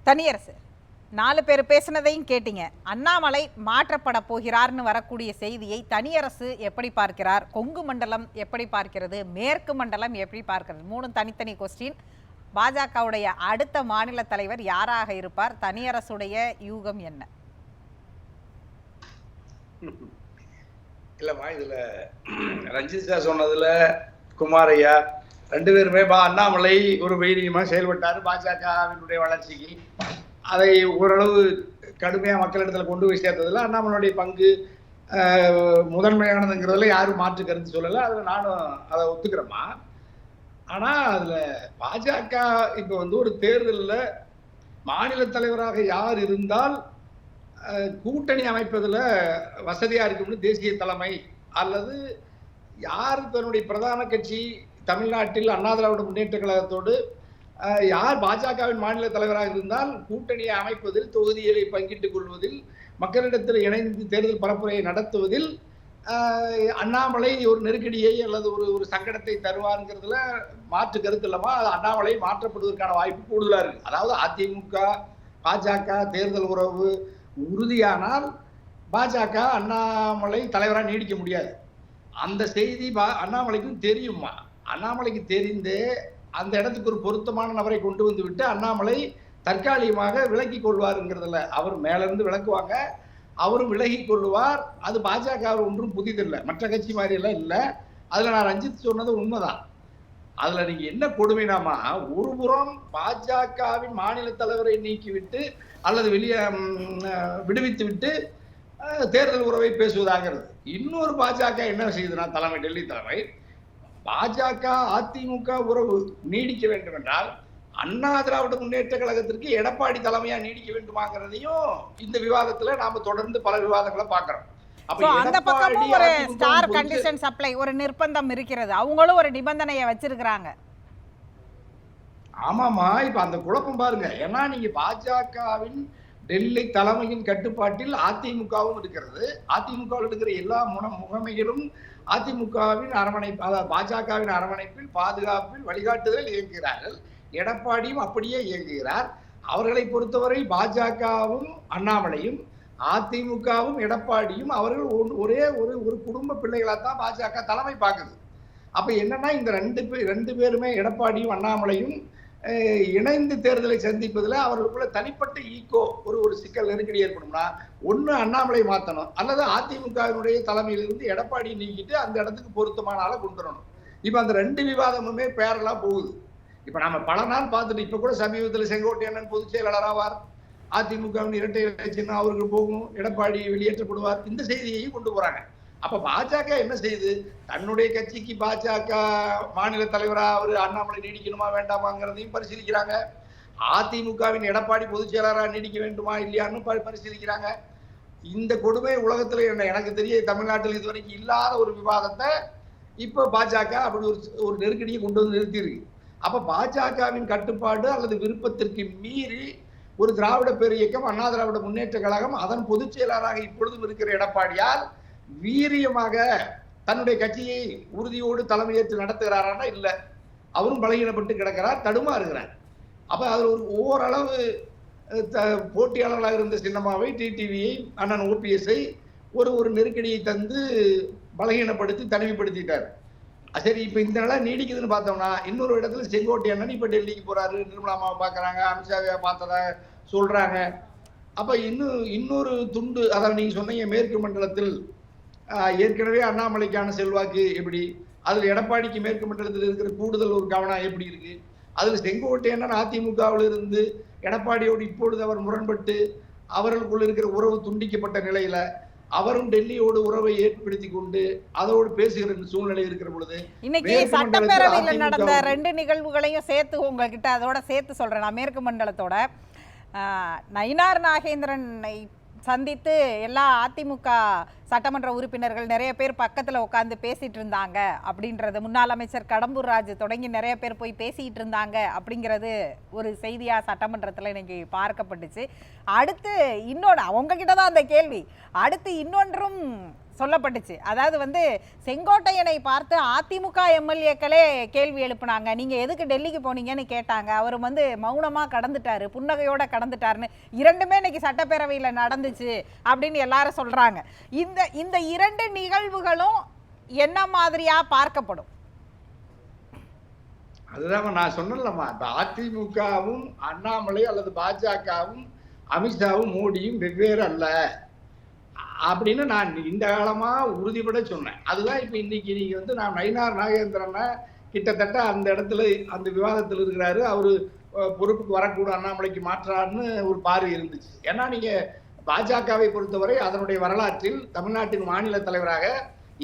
தனியரசு 4 பேர் பேசினதையும் கேட்டீங்க. அண்ணாமலை மாற்றப்பட போகிறார்னு வரக்கூடிய செய்தியை தனியரசு எப்படி பார்க்கிறார், கொங்கு மண்டலம் எப்படி பார்க்கிறது, மேற்கு மண்டலம் எப்படி பார்க்கிறது? 3 தனித்தனி கொஸ்டின். பாஜகவுடைய அடுத்த மாநில தலைவர் யாராக இருப்பார்? தனியரசுடைய யூகம் என்ன? இல்லம்மா, இதுல ரஞ்சித் சார் சொன்னதுல குமாரையா 2 பேருமே அண்ணாமலை ஒரு வீரியமா செயல்பட்டாரு பாஜகவினுடைய வளர்ச்சிக்கு. அதை ஓரளவு கடுமையா மக்களிடத்துல கொண்டு போய் சேர்த்ததுல அண்ணாமலையுடைய பங்கு முதன்மையானதுங்கிறதுல யாரும் மாற்று கருத்து சொல்லல. அதுல நானும் அதை ஒத்துக்கிறேம்மா. ஆனா அதுல பாஜக இப்ப ஒரு தேர்தலில் மாநில தலைவராக யார் இருந்தால் கூட்டணி அமைப்பதுல வசதியா இருக்கும்னு தேசிய தலைமை அல்லது யார் தன்னுடைய பிரதான கட்சி தமிழ்நாட்டில் அண்ணா திராவிட முன்னேற்ற கழகத்தோடு யார் பாஜகவின் மாநில தலைவராக இருந்தால் கூட்டணியை அமைப்பதில், தொகுதிகளை பங்கிட்டுக் கொள்வதில், மக்களிடத்தில் இணைந்து தேர்தல் பரப்புரையை நடத்துவதில் அண்ணாமலை ஒரு நெருக்கடியை அல்லது ஒரு சங்கடத்தை தருவாருங்கிறதுல மாற்று கருத்து இல்லாம அண்ணாமலை மாற்றப்படுவதற்கான வாய்ப்பு கூடுதலா இருக்கு. அதாவது அதிமுக பாஜக தேர்தல் உறவு உறுதியானால் பாஜக அண்ணாமலை தலைவராக நீடிக்க முடியாது. அந்த செய்தி அண்ணாமலைக்கும் தெரியுமா? அண்ணாமலைக்கு தெரிந்தே அந்த இடத்துக்கு ஒரு பொருத்தமான நபரை கொண்டு வந்து விட்டு அண்ணாமலை தற்காலிகமாக விலக்கி கொள்வாருங்கிறதுல அவர் மேலிருந்து விளக்குவாங்க, அவரும் விலகி கொள்வார். அது பாஜக ஒன்றும் புதிதில்லை, மற்ற கட்சி மாதிரி எல்லாம் இல்லை. அதுல நான் ரஞ்சித் சொன்னது உண்மைதான். அதுல நீங்க என்ன கொடுமைனாமா, ஒரு புறம் பாஜகவின் மாநில தலைவரை நீக்கிவிட்டு அல்லது விடுவித்து விட்டு தேர்தல் உறவை பேசுவதாகிறது. இன்னொரு பாஜக என்ன செய்யுதுன்னா, தலைமை டெல்லி தலைமை பாஜக அதிமுக உறவு நீடிக்க வேண்டும் என்றால் அண்ணா திராவிட முன்னேற்ற கழகத்திற்கு எடப்பாடி தலைமையா நீடிக்க வேண்டுமாங்கிறதையும் இந்த விவாதத்துல நாம தொடர்ந்து பல விவாதங்களை பார்க்கிறோம். அந்த பக்கமும் ஒரு ஸ்டார் கண்டிஷன் சப்ளை, ஒரு நிர்பந்தம் இருக்கிறது. அவங்களும் ஒரு நிபந்தனையை வச்சிருக்கிறாங்க. ஆமாமா, இப்ப அந்த குழப்பம் பாருங்க. ஏன்னா நீங்க பாஜகவின் டெல்லி தலைமையின் கட்டுப்பாட்டில் அதிமுகவும் இருக்கிறது. அதிமுகவில் இருக்கிற எல்லா முகமைகளும் அதிமுகவின் அரவணைப்பு, அதாவது பாஜகவின் அரவணைப்பில், பாதுகாப்பில், வழிகாட்டுதலில் இயங்குகிறார்கள். எடப்பாடியும் அப்படியே இயங்குகிறார். அவர்களை பொறுத்தவரை பாஜகவும் அண்ணாமலையும் அதிமுகவும் எடப்பாடியும் அவர்கள் ஒரே ஒரு குடும்ப பிள்ளைகளாத்தான் பாஜக தலைமை பார்க்குது. அப்ப என்னன்னா, இந்த ரெண்டு பேருமே எடப்பாடியும் அண்ணாமலையும் இணைந்து தேர்தலை சந்திப்பதில் அவர்களுக்குள்ள தனிப்பட்ட ஈகோ ஒரு சிக்கல் நெருக்கடி ஏற்படும்னா, ஒன்று அண்ணாமலை மாற்றணும் அல்லது அதிமுகவினுடைய தலைமையிலிருந்து எடப்பாடியை நீக்கிட்டு அந்த இடத்துக்கு பொருத்தமான ஆளை கொண்டு வரணும். இப்போ அந்த 2 விவாதமுமே பேரலா போகுது. இப்போ நம்ம பல நாள் பார்த்துட்டு, இப்போ கூட சமீபத்தில் செங்கோட்டையன் பொதுச் செயலாளராவார், அதிமுகவின் இரட்டை இலை சின்னம் அவருக்கு போகும், எடப்பாடி வெளியேற்றப்படுவார், இந்த செய்தியையும் கொண்டு போறாங்க. அப்ப பாஜக என்ன செய்யுது, தன்னுடைய கட்சிக்கு பாஜக மாநில தலைவரா அவர் அண்ணாமலை நீடிக்கணுமா வேண்டாமாங்கிறதையும் பரிசீலிக்கிறாங்க. அதிமுகவின் எடப்பாடி பொதுச் செயலாளராக நீடிக்க வேண்டுமா இல்லையான்னு பரிசீலிக்கிறாங்க. இந்த கொடுமை உலகத்துல எனக்கு தெரிய தமிழ்நாட்டில் இதுவரைக்கும் இல்லாத ஒரு விவாதத்தை இப்ப பாஜக அப்படி ஒரு நெருக்கடியை கொண்டு வந்து நிறுத்தியிருக்கு. அப்ப பாஜகவின் கட்டுப்பாடு அல்லது விருப்பத்திற்கு மீறி ஒரு திராவிட பேர் இயக்கம், அண்ணா திராவிட முன்னேற்ற கழகம், அதன் பொதுச் செயலாளராக இப்பொழுதும் இருக்கிற எடப்பாடியால் வீரியமாக தன்னுடைய கட்சியை உறுதியோடு தலைமையேற்று நடத்துகிறாரா? இல்லை, அவரும் பலகீனப்பட்டு கிடக்கிறார், தடுமாறுகிறார். அப்ப அது ஓரளவு போட்டியாளர்களாக இருந்த சின்னம்மாவை, டிடிவியை, அண்ணன் ஓபிஎஸ்ஐ ஒரு நெருக்கடியை தந்து பலகீனப்படுத்தி தனிமைப்படுத்திட்டார். சரி, இப்ப இந்த நிலை நீடிக்குதுன்னு பார்த்தோம்னா, இன்னொரு இடத்துல செங்கோட்டையன் இப்ப டெல்லிக்கு போறாரு, நிர்மலாமாவை பாக்குறாங்க, அமித்ஷாவை பார்த்ததா சொல்றாங்க. அப்ப இன்னொரு துண்டு, அதாவது நீங்க சொன்னீங்க மேற்கு மண்டலத்தில் ஏற்கனவே அண்ணாமலைக்கான செல்வாக்கு எப்படி, அதுல எடப்பாடிக்கு மேற்கு மண்டலத்தில் இருக்கிற கூடுதல் ஒரு கவனம் எப்படி இருக்கு, அதுல செங்கோட்டையன் அதிமுகவில் இருந்து எடப்பாடியோடு இப்பொழுது அவர் முரண்பட்டு அவர்களுக்குள்ள இருக்கிற உறவு துண்டிக்கப்பட்ட நிலையில அவரும் டெல்லியோடு உறவை ஏற்படுத்தி கொண்டு அதோடு பேசுகிற சூழ்நிலை இருக்கிற பொழுது, இன்னைக்கு சட்டப்பேரவையில் நடந்த 2 நிகழ்வுகளையும் சேர்த்து உங்ககிட்ட அதோட சேர்த்து சொல்றேன். நான் மேற்கு மண்டலத்தோட நயினார் நாகேந்திரனை சந்தித்து எல்லா அதிமுக சட்டமன்ற உறுப்பினர்கள் நிறைய பேர் பக்கத்தில் உட்காந்து பேசிட்டு இருந்தாங்க அப்படின்றது, முன்னாள் அமைச்சர் கடம்பூர் ராஜு தொடங்கி நிறைய பேர் போய் பேசிட்டு இருந்தாங்க அப்படிங்கிறது ஒரு செய்தியா சட்டமன்றத்தில் இன்னைக்கு பார்க்கப்பட்டுச்சு. அடுத்து இன்னொன்று, அவங்க கிட்ட தான் அந்த கேள்வி, அடுத்து இன்னொன்றும் சொல்லப்பட்டுச்சு. அதாவது வந்து செங்கோட்டையனை பார்த்து அதிமுக எம்எல்ஏக்களே கேள்வி எழுப்புனாங்க. நீங்க எதுக்கு டெல்லிக்கு போனீங்கன்னு கேட்டாங்க. அவர் வந்து மௌனமா கடந்துட்டாரு, புன்னகையோட கடந்துட்டாருன்னு இரண்டுமே இன்னைக்கு சட்டப்பேரவையில நடந்துச்சு அப்படின்னு எல்லாரும் சொல்றாங்க. இந்த இரண்டு நிகழ்வுகளும் என்ன மாதிரியா பார்க்கப்படும்? அதுதான் நான் சொன்னேன்லம்மா, இப்ப அதிமுகவும் அண்ணாமலை அல்லது பாஜகவும் அமித்ஷாவும் மோடியும் வெவ்வேறு அல்ல அப்படின்னு நான் இந்த காலமா உறுதிபட சொன்னேன். அதுதான் இப்ப இன்னைக்கு நீங்க வந்து நான் நயினார் நாகேந்திரனை கிட்டத்தட்ட அந்த இடத்துல அந்த விவாதத்தில் இருக்கிறாரு, அவரு பொறுப்புக்கு வரக்கூடாது, அண்ணாமலைக்கு மாற்றான்னு ஒரு பார்வை இருந்துச்சு. ஏன்னா நீங்க பாஜகவை பொறுத்தவரை அதனுடைய வரலாற்றில் தமிழ்நாட்டின் மாநில தலைவராக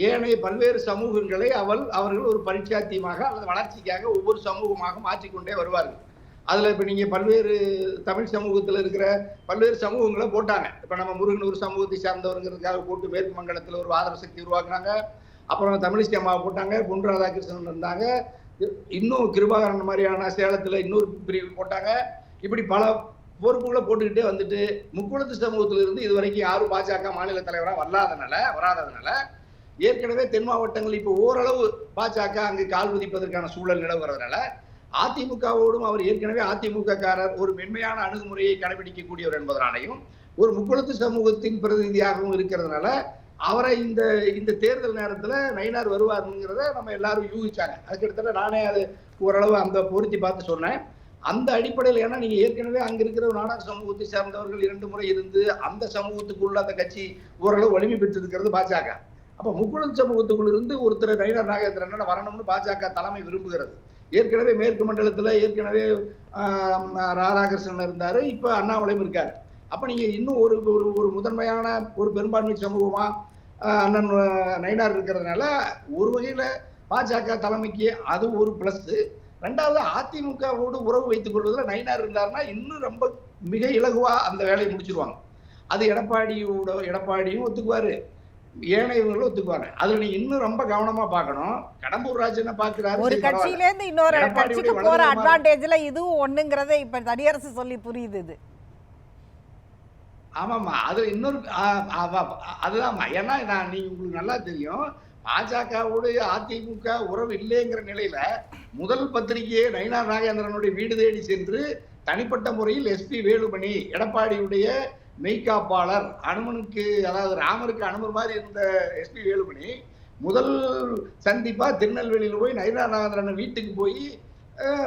ஏனைய பல்வேறு சமூகங்களை அவர்கள் ஒரு பரிச்சாத்தியமாக அல்லது வளர்ச்சிக்காக ஒவ்வொரு சமூகமாக மாற்றிக்கொண்டே வருவார்கள். அதுல இப்ப நீங்க பல்வேறு தமிழ் சமூகத்துல இருக்கிற பல்வேறு சமூகங்களை போட்டாங்க. இப்ப நம்ம முருகன் ஒரு சமூகத்தை சார்ந்தவருங்கிறதுக்காக போட்டு மேற்கு மண்டலத்துல ஒரு ஆதரவு சக்தி உருவாக்குனாங்க. அப்புறம் தமிழிசை அம்மாவை போட்டாங்க, பொன் ராதாகிருஷ்ணன் இருந்தாங்க, இன்னும் கிருபாகரன் மாதிரியான சேலத்துல இன்னொரு பிரிவு போட்டாங்க. இப்படி பல பொறுப்புகளை போட்டுக்கிட்டே வந்துட்டு முக்குளத்து சமூகத்துல இருந்து இதுவரைக்கும் யாரும் பாஜக மாநில தலைவராக வராததுனால ஏற்கனவே தென் மாவட்டங்கள் இப்போ ஓரளவு பாஜக அங்கு கால் பதிப்பதற்கான சூழல் நிலவுறதுனால அதிமுகவோடும் அவர் ஏற்கனவே அதிமுக காரர் ஒரு மென்மையான அணுகுமுறையை கடைபிடிக்கக்கூடியவர் என்பதனாலையும் ஒரு முக்குளத்து சமூகத்தின் பிரதிநிதியாகவும் இருக்கிறதுனால அவரை இந்த தேர்தல் நேரத்துல நயினார் வருவாருங்கிறத நம்ம எல்லாரும் யூகிச்சாங்க. அதுக்கிட்டத்தட்ட நானே அது ஓரளவு அந்த பொருத்தி பார்த்து சொன்னேன். அந்த அடிப்படையில் ஏன்னா நீங்க ஏற்கனவே அங்க இருக்கிற நாடார் சமூகத்தை சார்ந்தவர்கள் 2 முறை இருந்து அந்த சமூகத்துக்குள்ள அந்த கட்சி ஓரளவு வலிமை பெற்றிருக்கிறது பாஜக. அப்ப முக்குளத்து சமூகத்துக்குள்ள இருந்து ஒருத்தர் நயினார் நாகேந்திரன் வரணும்னு பாஜக தலைமை விரும்புகிறது. ஏற்கனவே மேற்கு மண்டலத்துல ஏற்கனவே ராதாகிருஷ்ணன் இருந்தாரு, இப்ப அண்ணாமலையும் இருக்காரு. அப்ப நீங்க இன்னும் ஒரு முதன்மையான ஒரு பெரும்பான்மை சமூகமா அண்ணன் நயினார் இருக்கிறதுனால ஒரு வகையில பாஜக தலைமைக்கு அது ஒரு பிளஸ். ரெண்டாவது அதிமுகவோடு உறவு வைத்துக் கொள்வதில் நயினார் இருந்தாருன்னா இன்னும் ரொம்ப மிக இலகுவா அந்த வேலையை முடிச்சிருவாங்க. அது எடப்பாடியும் ஒத்துக்குவாரு, ஏனையவங்களும் ஒத்துக்குவாங்க. அதுல நீங்க இன்னும் ரொம்ப கவனமா பார்க்கணும். கடம்பூர் ராஜனை பாக்குறாரு, ஒரு கட்சியில இருந்து இன்னொரு கட்சிக்கு போற அட்வான்டேஜ்ல இதுவும் ஒண்ணுங்கறத இப்ப தடியரசு சொல்லி புரியுது. இது ஆமாமா, அது இன்னொரு அதுதான். ஏன்னா நீங்க உங்களுக்கு நல்லா தெரியும், பாஜகவோடு அதிமுக உறவு இல்லைங்கிற நிலையில முதல் பத்திரிகையே நயினார் நாகேந்திரனுடைய வீடு தேடி சென்று தனிப்பட்ட முறையில் எஸ்பி வேலுமணி எடப்பாடியுடைய மெய்காப்பாளர் அனுமனுக்கு, அதாவது ராமருக்கு அனுமர் மாதிரி இருந்த எஸ்பி வேலுமணி முதல் சந்திப்பா திருநெல்வேலியில் போய் நயினார் நாகேந்திரன் வீட்டுக்கு போய்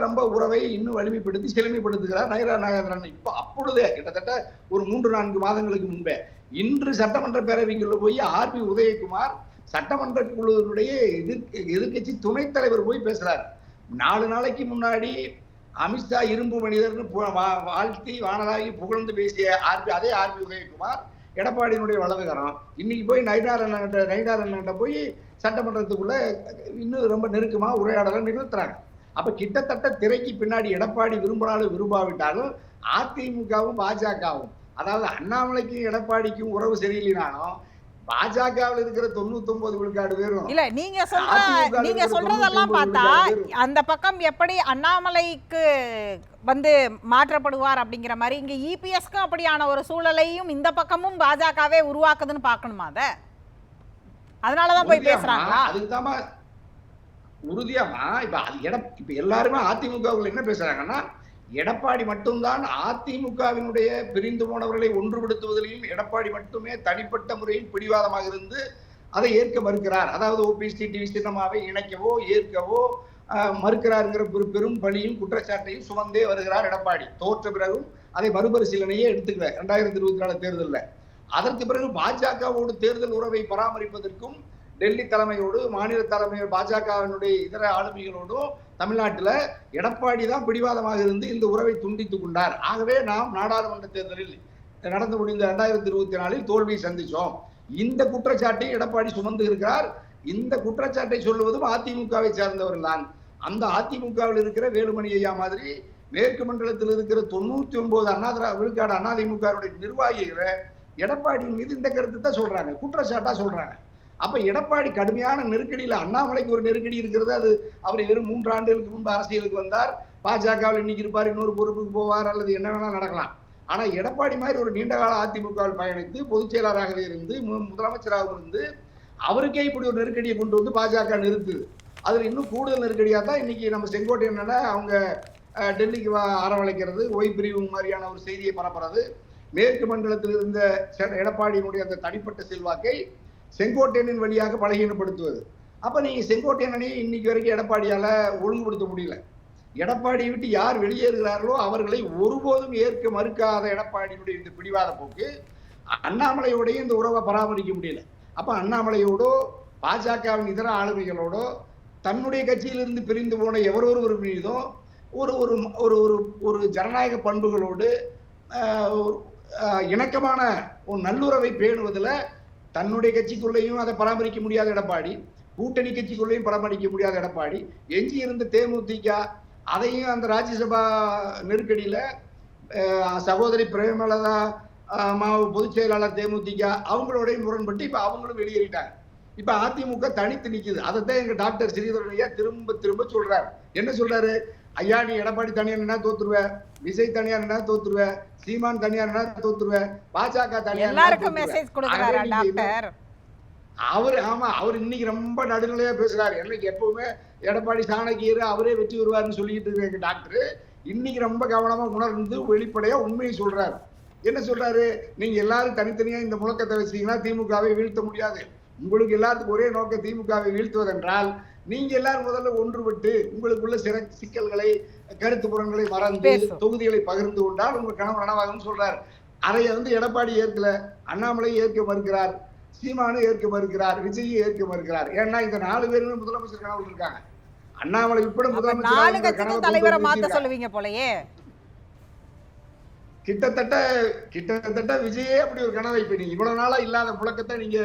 ரொம்ப உறவை இன்னும் வலிமைப்படுத்தி செழுமைப்படுத்துகிறார் நயினார் நாகேந்திரன். இப்போ அப்பொழுதே கிட்டத்தட்ட ஒரு 3-4 மாதங்களுக்கு முன்பே இன்று சட்டமன்ற பேரவைக்குள்ள போய் ஆர்பி உதயகுமார் சட்டமன்ற குழுவினுடைய எதிர்கட்சி துணைத் தலைவர் போய் பேசுறாரு. 4 நாளைக்கு முன்னாடி அமித்ஷா இரும்பு மனிதர்னு வாழ்த்தி வானராகி புகழ்ந்து பேசிய அதே ஆர்பி உதயகுமார் எடப்பாடியினுடைய வலதுகரம் இன்னைக்கு போய் நயினார் அண்ணன் போய் சட்டமன்றத்துக்குள்ள இன்னும் ரொம்ப நெருக்கமா உரையாடலை நிகழ்த்துறாங்க. அப்ப கிட்டத்தட்ட திரைக்கு பின்னாடி எடப்பாடி விரும்பினாலும் விரும்பாவிட்டாலும் அதிமுகவும் பாஜகவும், அதாவது அண்ணாமலைக்கும் எடப்பாடிக்கும் உறவு சரியில்லைனாலும் பாஜகவில் இருக்கிற 99 விழுக்காடு பேரும் இல்ல. நீங்க சொல்றதெல்லாம் பார்த்தா அந்த பக்கம் எப்படி அண்ணாமலைக்கு வந்து மாற்றப்படுவார் அப்படிங்கிற மாதிரி இங்க இபிஎஸ்க்கு அப்படியான ஒரு சூழலையும் இந்த பக்கமும் பாஜகவே உருவாக்குதுன்னு பார்க்கணுமா? அதனாலதான் போய் பேசுறாங்களா? அதுக்குதாமா உறுதியாமா. இப்ப எல்லாருமே அதிமுகவுல என்ன பேசுறாங்கன்னா, எடப்பாடி மட்டும்தான் அதிமுகவினுடைய பிரிந்து போனவர்களை ஒன்றுபடுத்துவதிலும் எடப்பாடி மட்டுமே தனிப்பட்ட முறையில் பிடிவாதமாக இருந்து அதை ஏற்க மறுக்கிறார். அதாவது ஓபிஎஸ் டிவி சின்னமாவை இணைக்கவோ ஏற்கவோ மறுக்கிறாருங்கிற ஒரு பெரும் பணியும் குற்றச்சாட்டையும் சுமந்தே வருகிறார் எடப்பாடி. தோற்ற பிறகும் அதை மறுபரிசீலனையே எடுத்துக்கிறார் 2024 தேர்தலில். அதற்கு பிறகு பாஜகவோடு தேர்தல் உறவை பராமரிப்பதற்கும் டெல்லி தலைமையோடு மாநில தலைமையோடு பாஜகவினுடைய இதர ஆளுமைகளோடும் தமிழ்நாட்டில் எடப்பாடி தான் பிடிவாதமாக இருந்து இந்த உறவை துண்டித்துக் கொண்டார். ஆகவே நாம் நாடாளுமன்ற தேர்தலில் நடந்து முடிந்த 2024 தோல்வியை சந்திச்சோம். இந்த குற்றச்சாட்டை எடப்பாடி சுமந்து இருக்கிறார். இந்த குற்றச்சாட்டை சொல்லுவதும் அதிமுகவை சார்ந்தவர்கள் தான். அந்த அதிமுகவில் இருக்கிற வேலுமணி ஐயா மாதிரி மேற்கு மண்டலத்தில் இருக்கிற 99 விழுக்காடு அதிமுக நிர்வாகிகளை எடப்பாடியின் மீது இந்த கருத்து தான் சொல்றாங்க, குற்றச்சாட்டா சொல்றாங்க. அப்ப எடப்பாடி கடுமையான நெருக்கடியில், அண்ணாமலைக்கு ஒரு நெருக்கடி இருக்கிறது. அது அவர் வெறும் 3 ஆண்டுகளுக்கு முன்பு அரசியலுக்கு வந்தார், பாஜகவில் இன்னைக்கு இருப்பார், இன்னொரு பொறுப்புக்கு போவார், அல்லது என்ன வேணா நடக்கலாம். ஆனா எடப்பாடி மாதிரி ஒரு நீண்ட கால அதிமுகவில் பயணித்து பொதுச் செயலாளராகவே இருந்து முதலமைச்சராக இருந்து அவருக்கே இப்படி ஒரு நெருக்கடியை கொண்டு வந்து பாஜக நிறுத்துது. அதுல இன்னும் கூடுதல் நெருக்கடியா தான் இன்னைக்கு நம்ம செங்கோட்டையனை அவங்க டெல்லிக்கு அரவணைக்கிறது, ஒய் பிரிவு மாதிரியான ஒரு செய்தியை பரப்புறது, மேற்கு மண்டலத்தில் இருந்த எடப்பாடியினுடைய அந்த தனிப்பட்ட செல்வாக்கை செங்கோட்டையனின் வழியாக பலகீனப்படுத்துவது. அப்ப நீங்க செங்கோட்டையனை இன்னைக்கு வரைக்கும் எடப்பாடியால ஒழுங்குபடுத்த முடியல. எடப்பாடியை விட்டு யார் வெளியேறுகிறார்களோ அவர்களை ஒருபோதும் ஏற்க மறுக்காத எடப்பாடியினுடைய இந்த பிடிவாத போக்கு அண்ணாமலையோடைய இந்த உறவை பராமரிக்க முடியல. அப்ப அண்ணாமலையோடோ பாஜகவின் இதர ஆளுமைகளோடோ தன்னுடைய கட்சியிலிருந்து பிரிந்து போன எவரொரு மீதும் ஒரு ஒரு ஒரு ஒரு ஜனநாயக பண்புகளோடு இணக்கமான ஒரு நல்லுறவை பேணுவதில் தன்னுடைய கட்சிக்குள்ளேயும் அதை பராமரிக்க முடியாத எடப்பாடி, கூட்டணி கட்சிக்குள்ளேயும் பராமரிக்க முடியாத எடப்பாடி, எஞ்சி இருந்த தேமுதிக அதையும் அந்த ராஜ்யசபா நெருக்கடியில சகோதரி பிரேமலதா பொதுச் செயலாளர் தேமுதிக அவங்களோடையும் முரண்பட்டு இப்ப அவங்களும் வெளியேறிட்டாங்க. இப்ப அதிமுக தனித்து நிக்குது. அதைத்தான் எங்க டாக்டர் ஸ்ரீதரன் ஐயா திரும்ப திரும்ப சொல்றாரு. என்ன சொல்றாரு? ஐயா, நீ எடப்பாடி தனியா நின்னா தோத்துருவ, விஜய் தனியா நின்னா தோத்துருவ, சீமான் தனியா நின்னா தோத்துருவ, பாஜக தனியா எல்லாருக்கும் மெசேஜ் கொடுக்கறாரா டாக்டர்? அவர் இன்னைக்கு ரொம்ப நடுநிலையா பேசுறாரு. எனக்கு எப்பவுமே எடப்பாடி சாணக்கியர் அவரே வெற்றி வருவாருன்னு சொல்லிட்டு இருக்க டாக்டர் இன்னைக்கு ரொம்ப கவனமா உணர்ந்து வெளிப்படையா உண்மையை சொல்றாரு. என்ன சொல்றாரு? நீங்க எல்லாரும் தனித்தனியா இந்த முழக்கத்தை வச்சீங்கன்னா திமுகவை வீழ்த்த முடியாது. உங்களுக்கு எல்லாத்துக்கும் ஒரே நோக்கம் திமுகவை வீழ்த்துவதென்றால் நீங்க எல்லாரும் முதல்ல ஒன்றுபட்டு உங்களுக்குள்ள சிக்கல்களை கருத்து புறங்களை மறந்து தொகுதிகளை பகிர்ந்து கொண்டால் உங்க கனவு நனவாகும் சொல்றாரு. அதை எடப்பாடி ஏற்கல, அண்ணாமலை ஏற்க மறுக்கிறார், சீமானு ஏற்க மறுக்கிறார், விஜய் ஏற்க மறுக்கிறார். ஏன்னா இந்த 4 பேருமே முதலமைச்சர் கனவுல இருக்காங்க. அண்ணாமலை உட்பட முதலமைச்சர் தலைவரை மாத்த சொல்லுவீங்க போலயே. கிட்டத்தட்ட விஜயே அப்படி ஒரு கனவை இப்ப நீங்க இவ்வளவு நாளா இல்லாத முழக்கத்தை நீங்க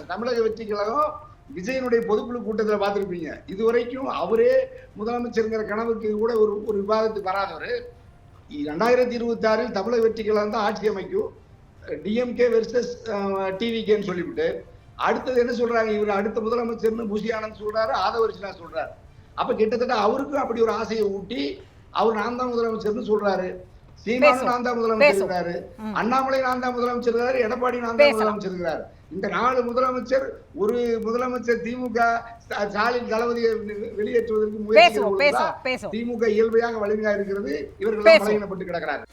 தமிழக வெற்றி கழகம் விஜயனுடைய பொதுக்குழு கூட்டத்தில் பார்த்திருப்பீங்க. இதுவரைக்கும் அவரே முதலமைச்சருங்கிற கனவுக்கு கூட ஒரு விவாதத்துக்கு வராதவர் 2026 தமிழக வெற்றி கழகம் தான் ஆட்சி அமைக்கும், டிஎம்கே வெர்சஸ் டிவிகேன்னு சொல்லிவிட்டு அடுத்தது என்ன சொல்றாங்க? இவர் அடுத்த முதலமைச்சர்னு புஷி ஆனந்த் சொல்றாரு, ஆதவர்ஜினா சொல்றாரு. அப்ப கிட்டத்தட்ட அவருக்கும் அப்படி ஒரு ஆசையை ஊட்டி அவர் நான் தான் முதலமைச்சர்னு சொல்றாரு. சீமானு நான் தான் முதலமைச்சர் இருக்கிறாரு, அண்ணாமலை நான் தான் முதலமைச்சர் இருக்கிறாரு, எடப்பாடி நான் தான் முதலமைச்சர் இருக்கிறாரு. இந்த 4 முதலமைச்சர் ஒரு முதலமைச்சர் திமுக ஸ்டாலின் தளபதியை வெளியேற்றுவதற்கு முயற்சி திமுக இயல்பையாக வலிமையாக இருக்கிறது. இவர்கள் பலகீனப்பட்டு கிடக்கிறார்கள்.